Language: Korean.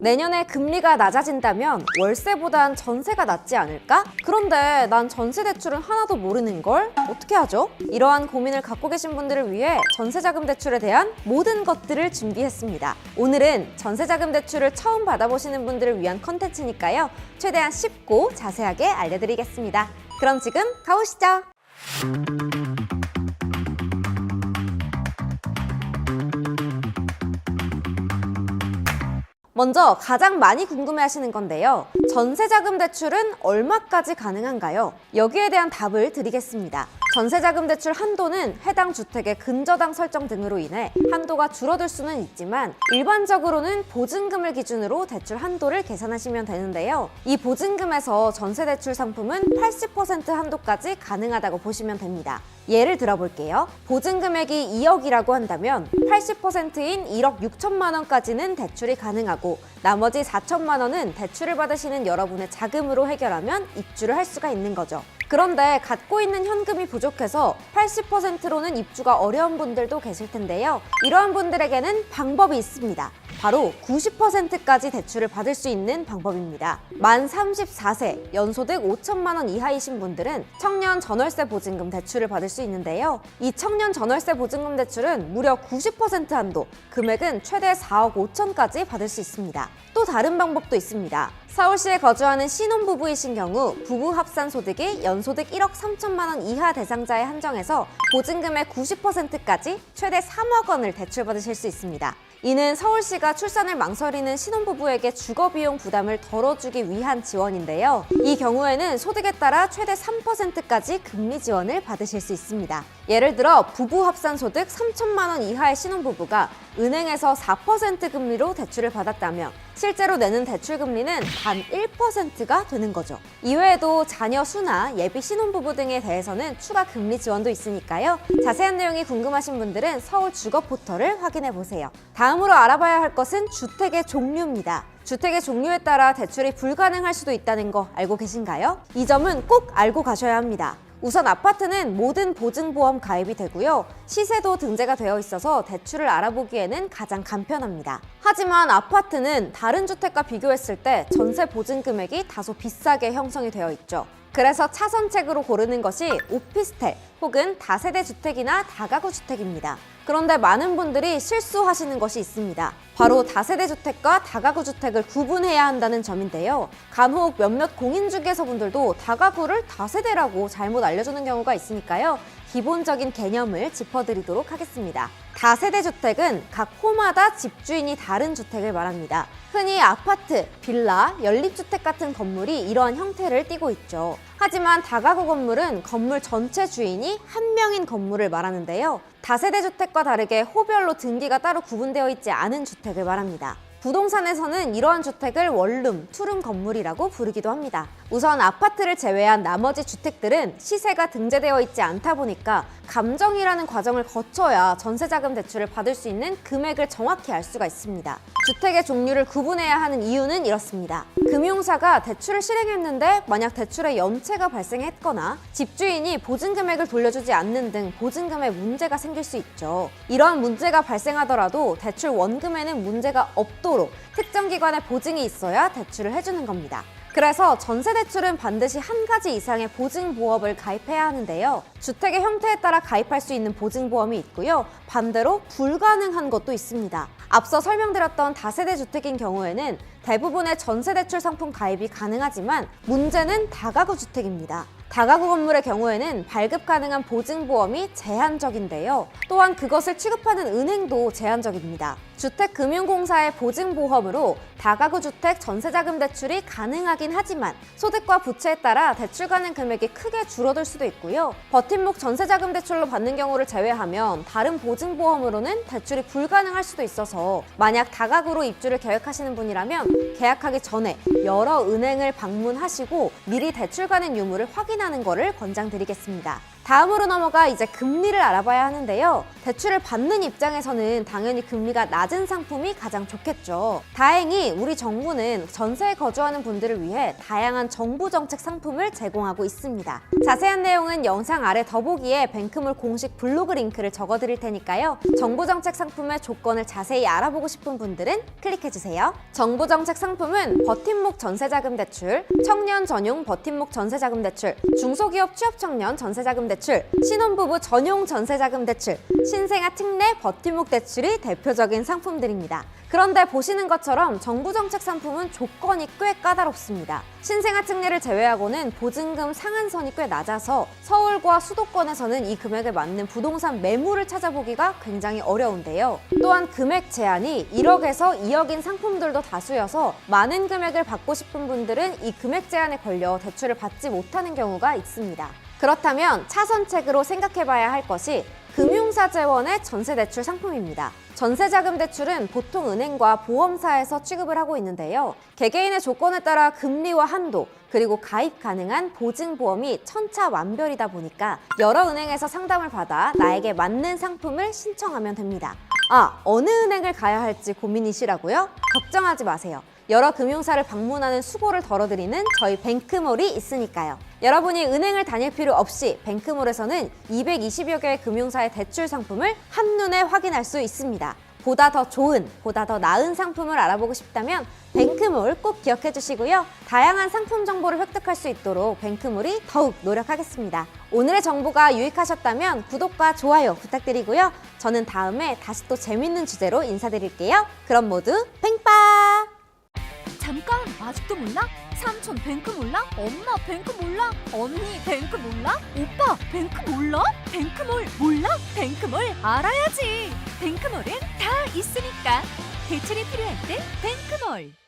내년에 금리가 낮아진다면 월세보단 전세가 낫지 않을까? 그런데 난 전세 대출은 하나도 모르는걸? 어떻게 하죠? 이러한 고민을 갖고 계신 분들을 위해 전세자금 대출에 대한 모든 것들을 준비했습니다. 오늘은 전세자금 대출을 처음 받아보시는 분들을 위한 컨텐츠니까요. 최대한 쉽고 자세하게 알려드리겠습니다. 그럼 지금 가보시죠. 먼저 가장 많이 궁금해하시는 건데요. 전세자금 대출은 얼마까지 가능한가요? 여기에 대한 답을 드리겠습니다. 전세자금 대출 한도는 해당 주택의 근저당 설정 등으로 인해 한도가 줄어들 수는 있지만 일반적으로는 보증금을 기준으로 대출 한도를 계산하시면 되는데요. 이 보증금에서 전세대출 상품은 80% 한도까지 가능하다고 보시면 됩니다. 예를 들어볼게요. 보증 금액이 2억이라고 한다면 80%인 1억 6천만 원까지는 대출이 가능하고 나머지 4천만 원은 대출을 받으시는 여러분의 자금으로 해결하면 입주를 할 수가 있는 거죠. 그런데 갖고 있는 현금이 부족해서 80%로는 입주가 어려운 분들도 계실 텐데요. 이러한 분들에게는 방법이 있습니다. 바로 90%까지 대출을 받을 수 있는 방법입니다. 만 34세, 연소득 5천만 원 이하이신 분들은 청년 전월세 보증금 대출을 받을 수 있는데요. 이 청년 전월세 보증금 대출은 무려 90% 한도, 금액은 최대 4억 5천까지 받을 수 있습니다. 또 다른 방법도 있습니다. 서울시에 거주하는 신혼부부이신 경우 부부 합산 소득이 연소득 1억 3천만 원 이하 대상자에 한정해서 보증금의 90%까지 최대 3억 원을 대출받으실 수 있습니다. 이는 서울시가 출산을 망설이는 신혼부부에게 주거비용 부담을 덜어주기 위한 지원인데요. 이 경우에는 소득에 따라 최대 3%까지 금리 지원을 받으실 수 있습니다. 예를 들어 부부 합산 소득 3천만 원 이하의 신혼부부가 은행에서 4% 금리로 대출을 받았다면 실제로 내는 대출 금리는 단 1%가 되는 거죠. 이외에도 자녀 수나 예비 신혼부부 등에 대해서는 추가 금리 지원도 있으니까요. 자세한 내용이 궁금하신 분들은 서울 주거 포털을 확인해 보세요. 다음으로 알아봐야 할 것은 주택의 종류입니다. 주택의 종류에 따라 대출이 불가능할 수도 있다는 거 알고 계신가요? 이 점은 꼭 알고 가셔야 합니다. 우선 아파트는 모든 보증보험 가입이 되고요. 시세도 등재가 되어 있어서 대출을 알아보기에는 가장 간편합니다. 하지만 아파트는 다른 주택과 비교했을 때 전세 보증 금액이 다소 비싸게 형성이 되어 있죠. 그래서 차선책으로 고르는 것이 오피스텔 혹은 다세대 주택이나 다가구 주택입니다. 그런데 많은 분들이 실수하시는 것이 있습니다. 바로 다세대 주택과 다가구 주택을 구분해야 한다는 점인데요. 간혹 몇몇 공인중개사분들도 다가구를 다세대라고 잘못 알려주는 경우가 있으니까요. 기본적인 개념을 짚어드리도록 하겠습니다. 다세대 주택은 각 호마다 집주인이 다른 주택을 말합니다. 흔히 아파트, 빌라, 연립주택 같은 건물이 이러한 형태를 띠고 있죠. 하지만 다가구 건물은 건물 전체 주인이 한 명인 건물을 말하는데요. 다세대 주택과 다르게 호별로 등기가 따로 구분되어 있지 않은 주택을 말합니다. 부동산에서는 이러한 주택을 원룸, 투룸 건물이라고 부르기도 합니다. 우선 아파트를 제외한 나머지 주택들은 시세가 등재되어 있지 않다 보니까 감정이라는 과정을 거쳐야 전세자금 대출을 받을 수 있는 금액을 정확히 알 수가 있습니다. 주택의 종류를 구분해야 하는 이유는 이렇습니다. 금융사가 대출을 실행했는데 만약 대출에 연체가 발생했거나 집주인이 보증금액을 돌려주지 않는 등 보증금에 문제가 생길 수 있죠. 이러한 문제가 발생하더라도 대출 원금에는 문제가 없도록 특정 기관의 보증이 있어야 대출을 해주는 겁니다. 그래서 전세대출은 반드시 한 가지 이상의 보증보험을 가입해야 하는데요. 주택의 형태에 따라 가입할 수 있는 보증보험이 있고요. 반대로 불가능한 것도 있습니다. 앞서 설명드렸던 다세대 주택인 경우에는 대부분의 전세대출 상품 가입이 가능하지만 문제는 다가구 주택입니다. 다가구 건물의 경우에는 발급 가능한 보증보험이 제한적인데요. 또한 그것을 취급하는 은행도 제한적입니다. 주택금융공사의 보증보험으로 다가구 주택 전세자금 대출이 가능하긴 하지만 소득과 부채에 따라 대출 가능 금액이 크게 줄어들 수도 있고요. 버팀목 전세자금 대출로 받는 경우를 제외하면 다른 보증보험으로는 대출이 불가능할 수도 있어서 만약 다가구로 입주를 계획하시는 분이라면 계약하기 전에 여러 은행을 방문하시고 미리 대출 가능 유무를 확인하는 것을 권장드리겠습니다. 다음으로 넘어가 이제 금리를 알아봐야 하는데요. 대출을 받는 입장에서는 당연히 금리가 낮은 상품이 가장 좋겠죠. 다행히 우리 정부는 전세에 거주하는 분들을 위해 다양한 정부 정책 상품을 제공하고 있습니다. 자세한 내용은 영상 아래 더보기에 뱅크몰 공식 블로그 링크를 적어드릴 테니까요. 정부 정책 상품의 조건을 자세히 알아보고 싶은 분들은 클릭해주세요. 정부 정책 상품은 버팀목 전세자금 대출, 청년 전용 버팀목 전세자금 대출, 중소기업 취업 청년 전세자금 대출, 신혼부부 전용 전세자금 대출, 신생아 특례 버팀목 대출이 대표적인 상품들입니다. 그런데 보시는 것처럼 정부 정책 상품은 조건이 꽤 까다롭습니다. 신생아 특례를 제외하고는 보증금 상한선이 꽤 낮아서 서울과 수도권에서는 이 금액에 맞는 부동산 매물을 찾아보기가 굉장히 어려운데요. 또한 금액 제한이 1억에서 2억인 상품들도 다수여서 많은 금액을 받고 싶은 분들은 이 금액 제한에 걸려 대출을 받지 못하는 경우가 있습니다. 그렇다면 차선책으로 생각해봐야 할 것이 금융사 재원의 전세대출 상품입니다. 전세자금 대출은 보통 은행과 보험사에서 취급을 하고 있는데요. 개개인의 조건에 따라 금리와 한도, 그리고 가입 가능한 보증보험이 천차만별이다 보니까 여러 은행에서 상담을 받아 나에게 맞는 상품을 신청하면 됩니다. 어느 은행을 가야 할지 고민이시라고요? 걱정하지 마세요. 여러 금융사를 방문하는 수고를 덜어드리는 저희 뱅크몰이 있으니까요. 여러분이 은행을 다닐 필요 없이 뱅크몰에서는 220여 개의 금융사의 대출 상품을 한눈에 확인할 수 있습니다. 보다 더 좋은, 보다 더 나은 상품을 알아보고 싶다면 뱅크몰 꼭 기억해 주시고요. 다양한 상품 정보를 획득할 수 있도록 뱅크몰이 더욱 노력하겠습니다. 오늘의 정보가 유익하셨다면 구독과 좋아요 부탁드리고요. 저는 다음에 다시 또 재밌는 주제로 인사드릴게요. 그럼 모두 뱅빠! 잠깐, 아직도 몰라? 삼촌 뱅크 몰라? 엄마 뱅크 몰라? 언니 뱅크 몰라? 오빠 뱅크 몰라? 뱅크몰 몰라? 뱅크몰 알아야지. 뱅크몰은 다 있으니까. 대출이 필요할 때 뱅크몰.